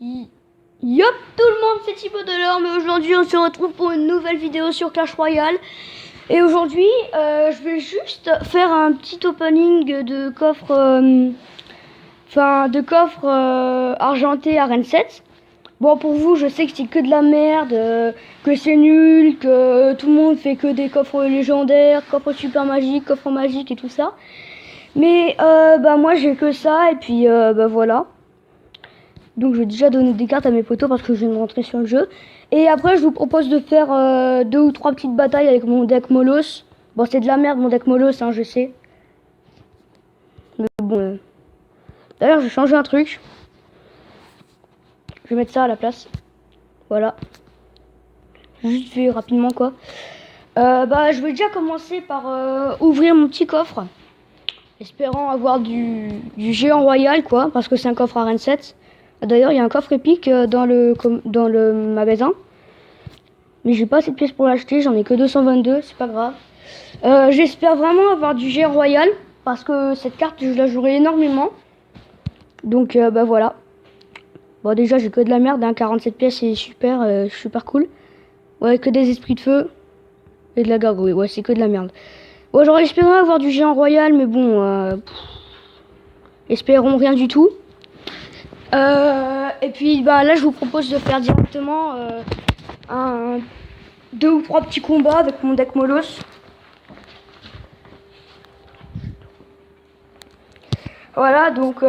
Yop tout le monde, c'est Thibaut Delors, mais aujourd'hui on se retrouve pour une nouvelle vidéo sur Clash Royale. Et aujourd'hui je vais juste faire un petit opening de coffre, argenté à Arène 7. Bon, pour vous, je sais que c'est que de la merde, que c'est nul, que tout le monde fait que des coffres légendaires, coffres super magiques, coffres magiques et tout ça. Mais moi j'ai que ça et puis voilà. Donc je vais déjà donner des cartes à mes potos parce que je viens de rentrer sur le jeu. Et après je vous propose de faire 2 ou 3 petites batailles avec mon deck Molos. Bon, c'est de la merde mon deck Molos, hein, je sais. Mais bon. D'ailleurs je vais changer un truc. Je vais mettre ça à la place. Voilà. Juste fait rapidement quoi. Je vais déjà commencer par ouvrir mon petit coffre. Espérant avoir du géant royal quoi. Parce que c'est un coffre Arène 7. D'ailleurs, il y a un coffre épique dans le magasin. Mais j'ai pas assez de pièces pour l'acheter, j'en ai que 222, c'est pas grave. J'espère vraiment avoir du géant royal. Parce que cette carte, je la jouerai énormément. Donc, voilà. Bon, déjà, j'ai que de la merde, hein, 47 pièces, c'est super cool. Ouais, que des esprits de feu. Et de la gargouille, ouais, c'est que de la merde. Bon, j'aurais espéré avoir du géant royal, mais bon, espérons rien du tout. Et puis là je vous propose de faire directement 2 ou 3 petits combats avec mon deck Molos. Voilà, donc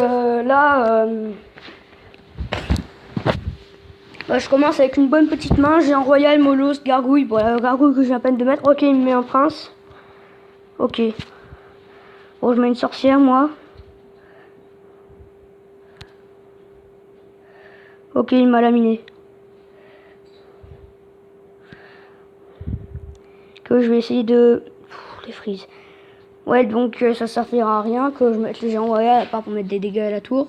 je commence avec une bonne petite main. J'ai un royal, Molos, gargouille. Bon, la gargouille que je viens à peine de mettre. Ok, il me met un prince. Ok. Bon, je mets une sorcière moi. Ok, il m'a laminé. Que je vais essayer de... les frises. Ouais, donc ça servira à rien que je mette le géant royal, à part pour mettre des dégâts à la tour.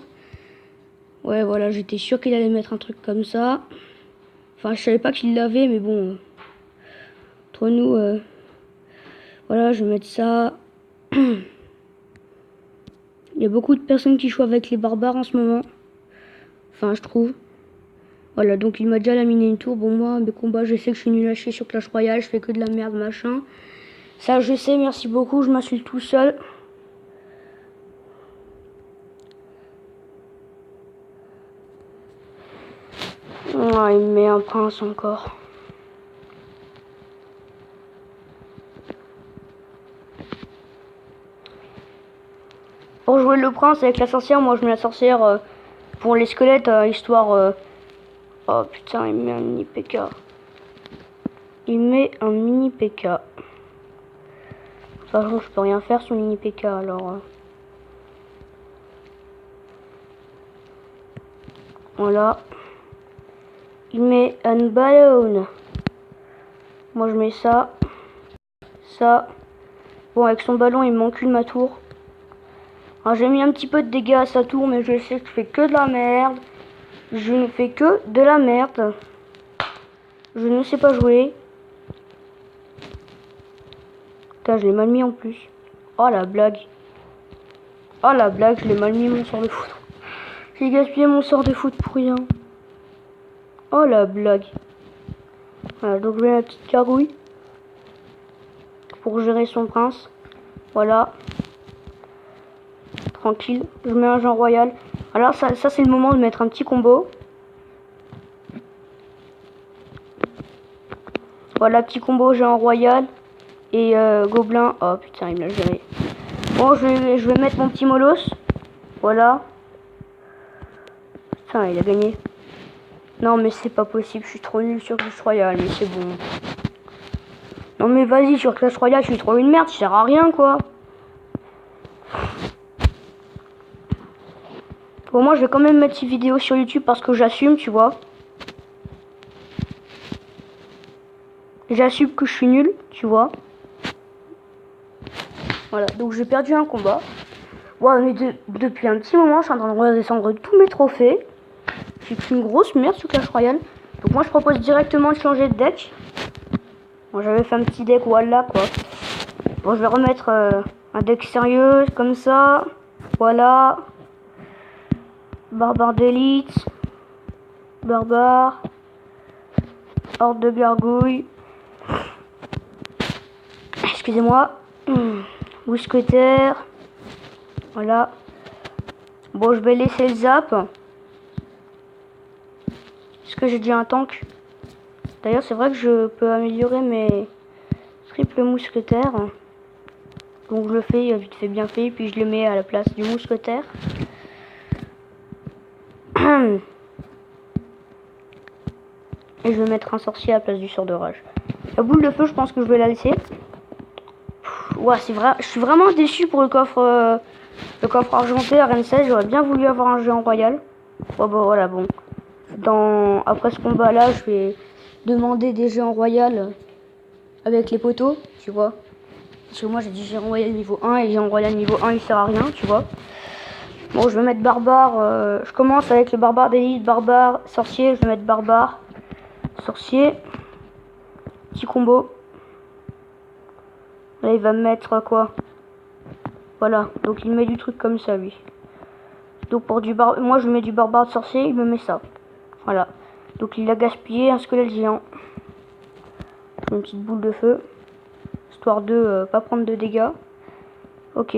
Ouais, voilà, j'étais sûr qu'il allait mettre un truc comme ça. Enfin, je savais pas qu'il l'avait, mais bon. Entre nous, voilà, je vais mettre ça. Il y a beaucoup de personnes qui jouent avec les barbares en ce moment. Enfin, je trouve. Voilà, donc il m'a déjà laminé une tour. Bon, moi, mes combats, je sais que je suis nul à chier sur Clash Royale. Je fais que de la merde, machin. Ça, je sais, merci beaucoup. Je m'insulte tout seul. Oh, il me met un prince encore. Pour jouer le prince avec la sorcière, moi je mets la sorcière pour les squelettes, histoire... Oh putain, il met un mini PK. Il met un mini PK. De toute façon, je peux rien faire sur mini PK, alors... Voilà. Il met un ballon. Moi je mets ça. Ça. Bon, avec son ballon, il m'encule ma tour. Alors j'ai mis un petit peu de dégâts à sa tour, mais je sais que je fais que de la merde. Je ne fais que de la merde. Je ne sais pas jouer. Putain, je l'ai mal mis en plus. Oh la blague. Oh la blague, je l'ai mal mis mon sort de foot. J'ai gaspillé mon sort de foot pour rien. Oh la blague. Voilà, donc je mets la petite gargouille. Pour gérer son prince. Voilà. Tranquille. Je mets un géant royal. Alors ça c'est le moment de mettre un petit combo. Voilà, petit combo géant royal et gobelin. Oh putain, il me l'a géré. Bon, je vais mettre mon petit Molos. Voilà. Putain, il a gagné. Non, mais c'est pas possible, je suis trop nul sur Clash Royale, mais c'est bon. Non, mais vas-y, sur Clash Royale, je suis trop une merde, je sers à rien, quoi. Bon, moi, je vais quand même mettre une vidéo sur YouTube parce que j'assume, tu vois. J'assume que je suis nul, tu vois. Voilà, donc j'ai perdu un combat. Ouais, mais depuis un petit moment, je suis en train de redescendre tous mes trophées. J'ai pris une grosse merde sur Clash Royale. Donc moi, je propose directement de changer de deck. Bon, j'avais fait un petit deck voilà, quoi. Bon, je vais remettre un deck sérieux, comme ça. Voilà. Barbare d'élite. barbare, horde de gargouilles, excusez-moi, mousquetaire, voilà. Bon, je vais laisser le zap. Est-ce que j'ai déjà un tank? D'ailleurs, c'est vrai que je peux améliorer mes triples mousquetaires. Donc je le fais vite fait bien fait, puis je le mets à la place du mousquetaire. Et je vais mettre un sorcier à la place du sort de rage. La boule de feu, je pense que je vais la laisser. Ouais, c'est vrai. Je suis vraiment déçu pour le coffre argenté à Rennes 16. J'aurais bien voulu avoir un géant royal. Oh, bah voilà, bon. Après ce combat là, je vais demander des géants royales avec les poteaux, tu vois. Parce que moi j'ai dit géant royal niveau 1 et géant royal niveau 1 il sert à rien, tu vois. Bon, je vais mettre barbare. Je commence avec le barbare d'élite, barbare, sorcier. Je vais mettre barbare, sorcier. Petit combo. Là il va me mettre quoi? Voilà, donc il met du truc comme ça lui. Donc pour du moi je mets du barbare de sorcier, il me met ça. Voilà. Donc il a gaspillé un squelette géant. Je mets une petite boule de feu. Histoire de pas prendre de dégâts. Ok.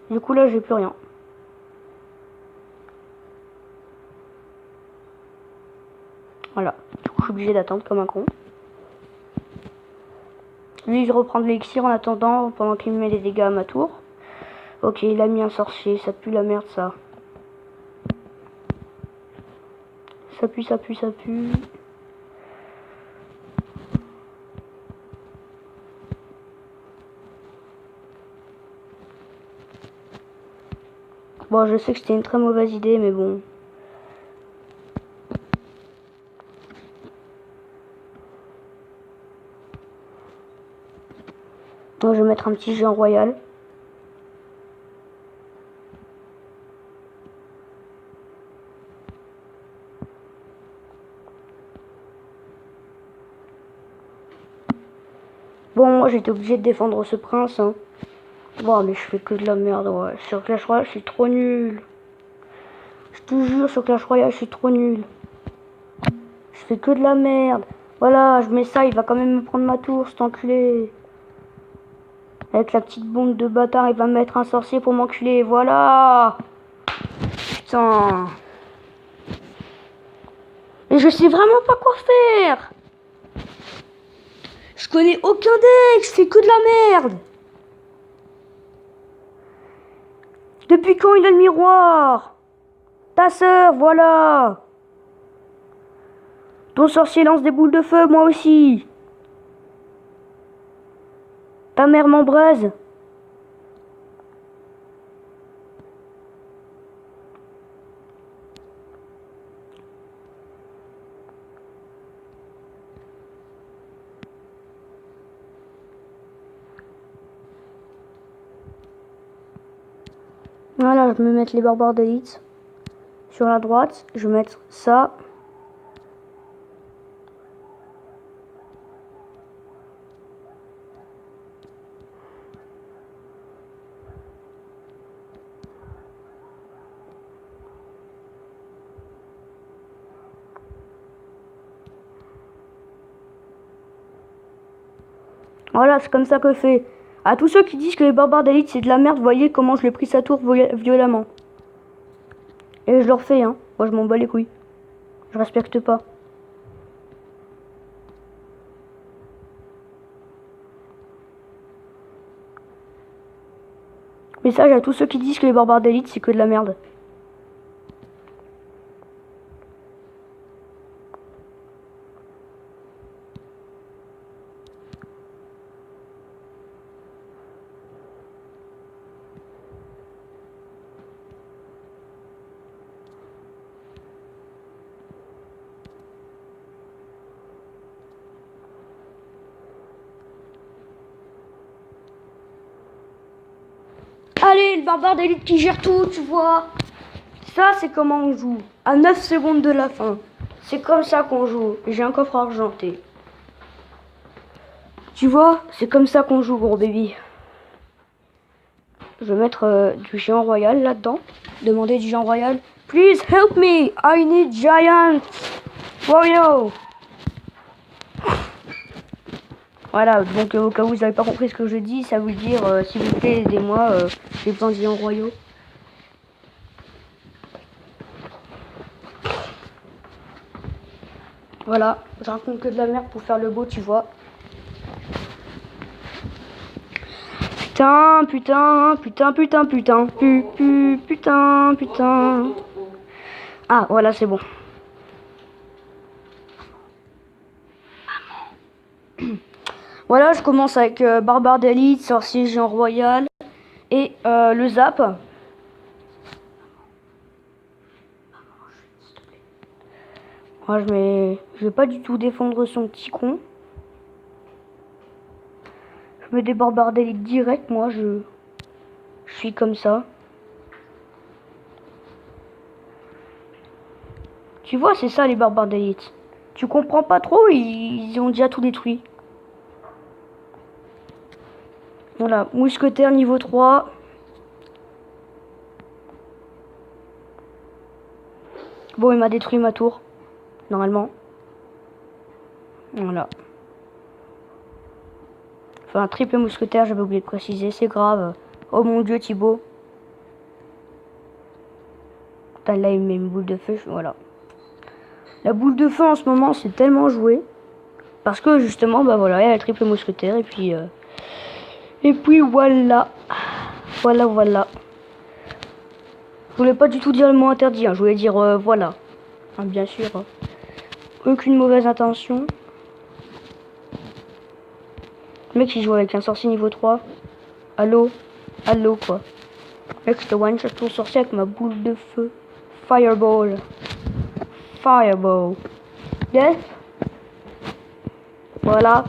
Du coup là j'ai plus rien. Voilà. Du coup je suis obligé d'attendre comme un con. Lui je reprends de l'élixir en attendant pendant qu'il me met des dégâts à ma tour. Ok, il a mis un sorcier, ça pue la merde ça. Ça pue, ça pue, ça pue. Bon, je sais que c'était une très mauvaise idée, mais bon. Donc, je vais mettre un petit géant royal. Bon, moi j'étais obligé de défendre ce prince. Hein. Bon, mais je fais que de la merde, ouais. Sur Clash Royale, je suis trop nul. Je te jure, sur Clash Royale, je suis trop nul. Je fais que de la merde. Voilà, je mets ça, il va quand même me prendre ma tour, cet enculé. Avec la petite bombe de bâtard, il va me mettre un sorcier pour m'enculer. Voilà. Putain. Et je sais vraiment pas quoi faire. Je connais aucun deck, je fais que de la merde. Depuis quand il a le miroir? Ta sœur, voilà. Ton sorcier lance des boules de feu, moi aussi. Ta mère m'embrase. Voilà, je vais mettre les barbares d'élite sur la droite. Je vais mettre ça. Voilà, c'est comme ça que je fais. À tous ceux qui disent que les barbares d'élite c'est de la merde, voyez comment je l'ai pris sa tour violemment. Et je leur fais, hein. Moi je m'en bats les couilles. Je respecte pas. Message à tous ceux qui disent que les barbares d'élite c'est que de la merde. Allez, le barbare d'élite qui gère tout, tu vois. Ça, c'est comment on joue. À 9 secondes de la fin. C'est comme ça qu'on joue. J'ai un coffre argenté. Tu vois, c'est comme ça qu'on joue, gros baby. Je vais mettre du géant royal là-dedans. Demander du géant royal. Please help me. I need giant warrior. Voilà, donc au cas où vous n'avez pas compris ce que je dis, ça veut dire s'il vous plaît aidez-moi, j'ai besoin de géants royaux. Voilà, je raconte que de la merde pour faire le beau, tu vois. Putain, putain, putain, putain, putain, putain, putain. Ah, voilà, c'est bon. Voilà, je commence avec Barbare d'élite, sorcier géant royal et le zap. Moi, je vais pas du tout défendre son petit con. Je mets des barbares d'élite direct, moi, je suis comme ça. Tu vois, c'est ça les barbares d'élite. Tu comprends pas trop, ils ont déjà tout détruit. Voilà, mousquetaire niveau 3. Bon, il m'a détruit ma tour, normalement. Voilà. Enfin, un triple mousquetaire, j'avais oublié de préciser, c'est grave. Oh mon dieu, Thibaut. Putain, là, il met une boule de feu, voilà. La boule de feu en ce moment, c'est tellement joué. Parce que justement, bah voilà, il y a le triple mousquetaire, et puis voilà. Voilà. Je voulais pas du tout dire le mot interdit, hein. Je voulais dire voilà. Hein, bien sûr. Hein. Aucune mauvaise intention. Le mec, il joue avec un sorcier niveau 3. Allô quoi. Mec, je te one shot ton sorcier avec ma boule de feu. Fireball. Death. Voilà.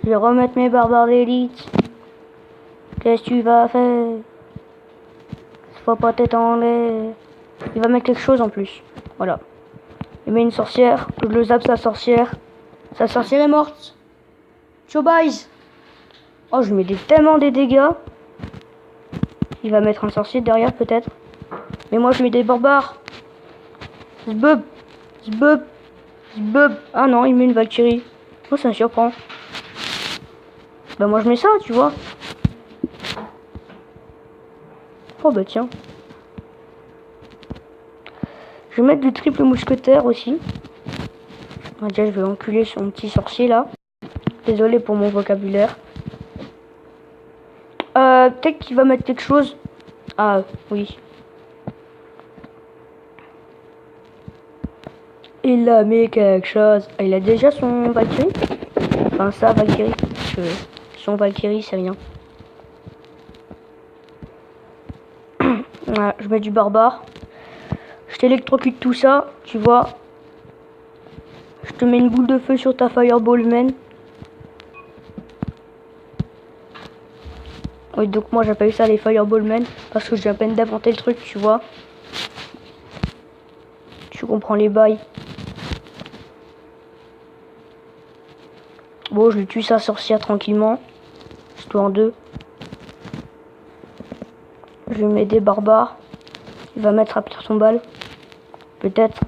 Je vais remettre mes barbares d'élite. Qu'est-ce que tu vas faire? Faut pas t'étendre. Il va mettre quelque chose en plus. Voilà. Il met une sorcière. Je le zappe sa sorcière. Sa sorcière est morte. Showbise. Oh, je mets tellement des dégâts. Il va mettre un sorcier derrière peut-être. Mais moi je mets des barbares. Zbub. Ah non, il met une Valkyrie. Oh, ça me surprend. Bah moi je mets ça, tu vois. Oh bah tiens. Je vais mettre du triple mousquetaire aussi. Déjà je vais enculer son petit sorcier là. Désolé pour mon vocabulaire. Peut-être qu'il va mettre quelque chose. Ah oui. Il a mis quelque chose. Ah, il a déjà son Valkyrie. Enfin ça Valkyrie. Son Valkyrie c'est rien. Voilà, je mets du barbare. Je t'électrocute tout ça, tu vois. Je te mets une boule de feu sur ta fireball man. Oui, donc moi j'appelle ça les fireball men parce que j'ai à peine d'inventer le truc, tu vois. Tu comprends les bails. Bon, je lui tue sa sorcière tranquillement. Histoire en deux. Je lui mets des barbares. Il va mettre à pire son balle. Peut-être.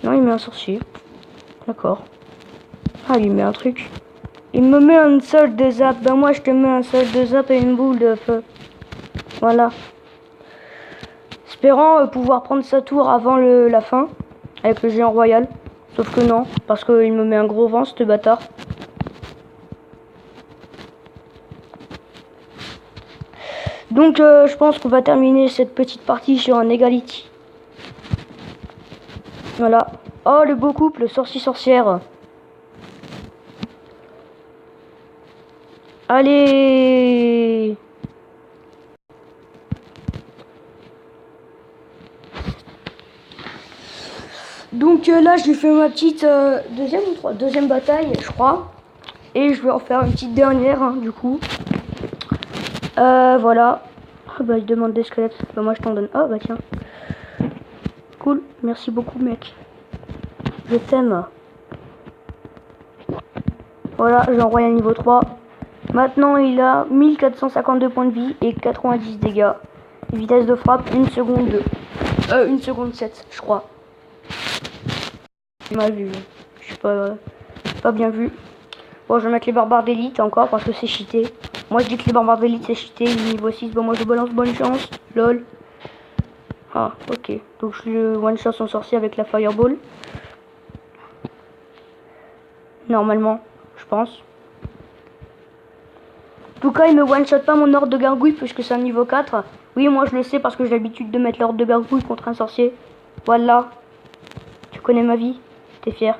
Non, il met un sorcier. D'accord. Ah, il met un truc. Il me met un seul de zap. Ben moi je te mets un seul de zap et une boule de feu. Voilà. Espérant pouvoir prendre sa tour avant la fin. Avec le géant royal. Sauf que non. Parce qu'il me met un gros vent, ce bâtard. Donc je pense qu'on va terminer cette petite partie sur un egality. Voilà. Oh le beau couple, sorcier-sorcière. Allez. Donc là je lui fais ma petite deuxième bataille je crois. Et je vais en faire une petite dernière hein, du coup. Voilà. Oh, bah il demande des squelettes. Bah moi je t'en donne. Oh bah tiens. Cool. Merci beaucoup mec. Je t'aime. Voilà, j'ai envoyé un niveau 3. Maintenant il a 1452 points de vie et 90 dégâts. Vitesse de frappe 1 seconde 2. 1 seconde 7, je crois. Mal vu. Je suis pas bien vu. Bon, je vais mettre les barbares d'élite encore parce que c'est cheaté. Moi, je dis que les barbares d'élite, c'est cheaté. Niveau 6, bon, moi, je balance bonne chance. Lol. Ah, ok. Donc, je one shot son sorcier avec la fireball. Normalement, je pense. En tout cas, il me one shot pas mon ordre de gargouille puisque c'est un niveau 4. Oui, moi, je le sais parce que j'ai l'habitude de mettre l'ordre de gargouille contre un sorcier. Voilà. Tu connais ma vie. T'es fier.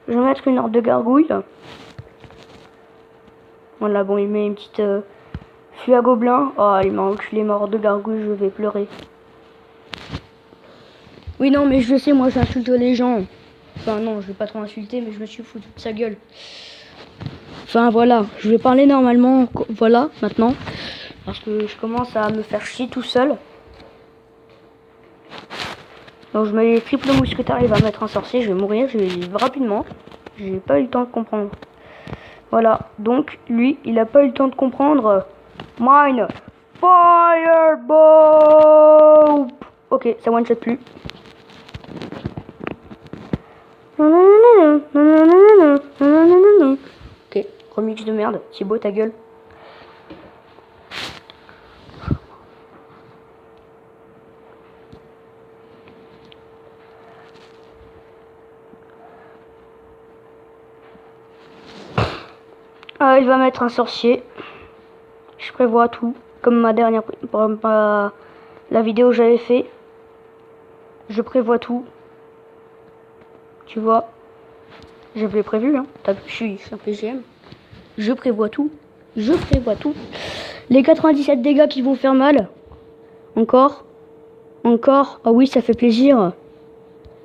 Je vais mettre une ordre de gargouille. Voilà, bon, il met une petite fuite à gobelin. Oh, il m'a enculé ma ordre de gargouille, je vais pleurer. Oui, non, mais je sais, moi, j'insulte les gens. Enfin, non, je vais pas trop insulter, mais je me suis foutu de sa gueule. Enfin, voilà, je vais parler normalement, voilà, maintenant. Parce que je commence à me faire chier tout seul. Donc, je mets les triples mousquetaires, il va mettre un sorcier, je vais mourir, je vais vivre rapidement. J'ai pas eu le temps de comprendre. Voilà, donc, lui, il a pas eu le temps de comprendre. Mine, Fireball. Ok, ça one shot plus. Ok, remix de merde. Thibaut, ta gueule. Ah, il va mettre un sorcier. Je prévois tout. Comme ma dernière... la vidéo que j'avais fait. Je prévois tout. Tu vois. J'avais prévu, hein. Je suis un PGM. Je prévois tout. Je prévois tout. Les 97 dégâts qui vont faire mal. Encore. Encore. Ah oui, ça fait plaisir.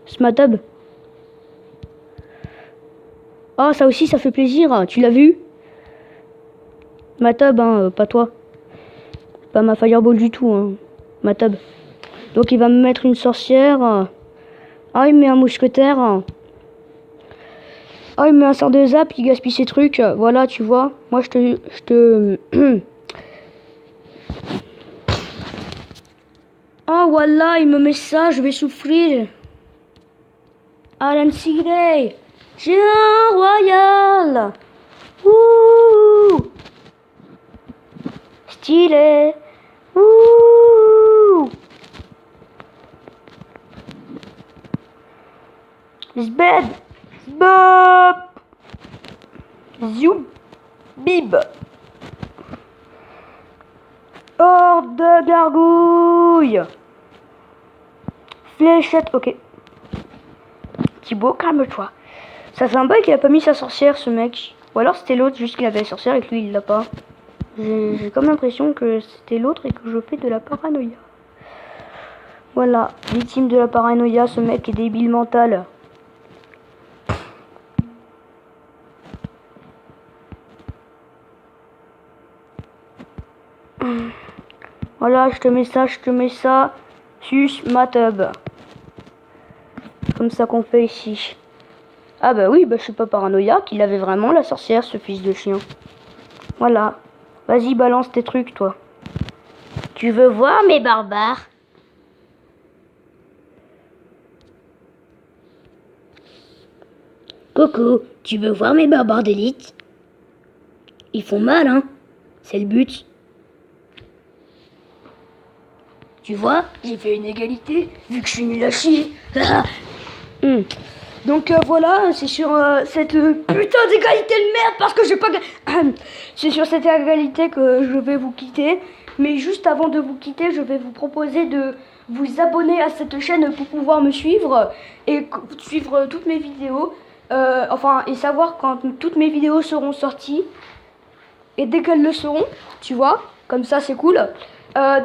Smatub. Ah, ça aussi, ça fait plaisir. Tu l'as vu? Matub, hein, pas toi. Pas ma fireball du tout, hein. Matub. Donc il va me mettre une sorcière. Ah, il met un mousquetaire. Ah, il met un sort de zap, il gaspille ses trucs. Voilà, tu vois. Moi, je te... Oh, voilà, il me met ça, je vais souffrir. Alan Sigrey. Géant royal. Ouh. Stylé. Ouh. Zbed. Bop. Zoom. Bib. Horde de gargouille. Fléchette. Ok. Thibaut, calme-toi. Ça fait un bail qu'il a pas mis sa sorcière, ce mec. Ou alors c'était l'autre, juste qu'il avait la sorcière et que lui il l'a pas. J'ai comme l'impression que c'était l'autre et que je fais de la paranoïa. Voilà, victime de la paranoïa, ce mec est débile mental. Voilà, je te mets ça. Sus ma tub. Comme ça qu'on fait ici. Ah bah oui, bah je suis pas paranoïaque, il avait vraiment la sorcière, ce fils de chien. Voilà. Vas-y, balance tes trucs, toi. Tu veux voir mes barbares? Coco, tu veux voir mes barbares d'élite? Ils font mal, hein? C'est le but. Tu vois, j'ai fait une égalité, vu que je suis nul à chier. Donc voilà, c'est sur cette putain d'égalité de merde parce que j'ai pas... C'est sur cette égalité que je vais vous quitter. Mais juste avant de vous quitter, je vais vous proposer de vous abonner à cette chaîne pour pouvoir me suivre et suivre toutes mes vidéos. Et savoir quand toutes mes vidéos seront sorties. Et dès qu'elles le seront, tu vois, comme ça c'est cool.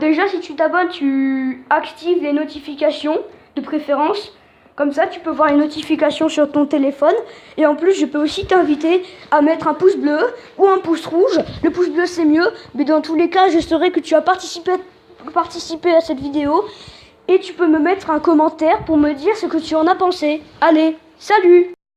Déjà, si tu t'abonnes, tu actives les notifications de préférence. Comme ça, tu peux voir les notifications sur ton téléphone. Et en plus, je peux aussi t'inviter à mettre un pouce bleu ou un pouce rouge. Le pouce bleu, c'est mieux. Mais dans tous les cas, je saurai que tu as participé à cette vidéo. Et tu peux me mettre un commentaire pour me dire ce que tu en as pensé. Allez, salut!